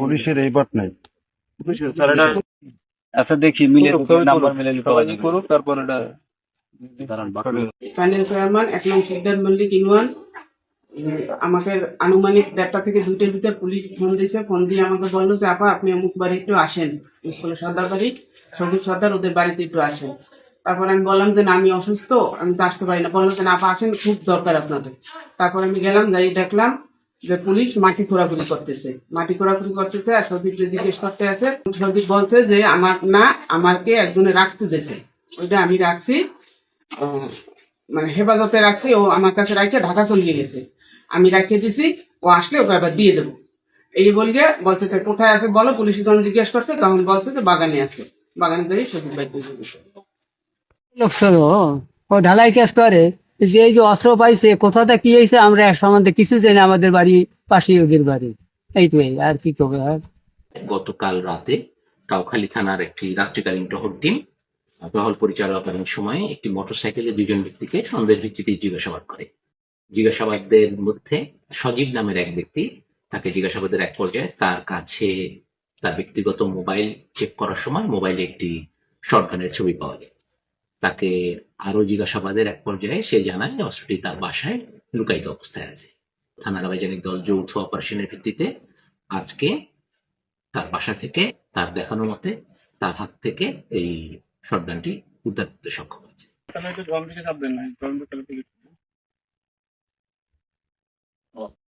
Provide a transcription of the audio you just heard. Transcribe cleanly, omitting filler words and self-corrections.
পুলিশের এই বাট নাই। আচ্ছা দেখি মিলে নাম্বার মিলে করুক তারপর এটা ফাইন্যান্স চেয়ারম্যান 1 নং সিকদার মল্লিক ইউনিয়ন। আমাকে আনুমানিক 1:30টা থেকে 2টার ভিতর পুলিশ ফোন দিয়েছে। ফোন দিয়ে আমাকে বললো যে আপা আপনি অমুক বাড়ি একটু আসেন, স্কুলের সর্দার বাড়ি, সজীব সর্দার, ওদের বাড়িতে একটু আসেন। তারপর আমি বললাম যে না আমি অসুস্থ, আমি তো আসতে পারি না। বললো যে না আপা আসেন, খুব দরকার আপনাদের। তারপর আমি গেলাম, যাই দেখলাম যে পুলিশ মাটি খোঁড়াখুড়ি করতেছে, আর সজীব জিজ্ঞেস করতে আছে। সজীব বলছে যে আমার না, আমাকে একজনে রাখতে দিয়েছে, ওইটা আমি রাখছি, মানে হেফাজতে রাখছি। ও আমার কাছে রাখে ঢাকা চলিয়ে গেছে, আমি রাখিয়ে দিছি, ও আসলে ওকে আবার দিয়ে দেবো। এই বলগে বলছে কোথায় আছে বলো। পুলিশ যখন জিজ্ঞেস করছে তখন বলছে যে বাগানে আছে। বাগানে যাই সজীব ভাই লোকসভা ও ঢালাই কাজ করে, যে এই যে অস্ত্র পাইছে কোথাটা কি হয়েছে আমরা এক সম্বন্ধে কিছু জানি, আমাদের বাড়ি পাশে ওদের বাড়ি, এইটাই আর কি করবে। আর গতকাল রাতে কাউখালী থানার একটি রাত্রিকালীন টহল টিম টহল পরিচালনাকালীন সময়ে একটি মোটরসাইকেলে 2জন ব্যক্তিকে সন্দেহের ভিত্তিতে জিজ্ঞাসাবাদ করে। জিজ্ঞাসাবাদের মধ্যে সজীব নামের এক ব্যক্তি, তাকে জিজ্ঞাসাবাদের এক পর্যায়ে তার কাছে তার ব্যক্তিগত মোবাইল চেক করার সময় মোবাইলে একটি শটগানের ছবি পাওয়া যায়। তাকে আরো জিজ্ঞাসাবাদের এক পর্যায়ে সে জানায় অস্ত্রটি তার বাসায় লুকায়িত অবস্থায় আছে। থানার আবাসনিক দল যৌথ অপারেশনের ভিত্তিতে আজকে তার বাসা থেকে তার দেখানো মতে তার হাত থেকে এই শটগানটি উদ্ধার করতে সক্ষম হয়েছে।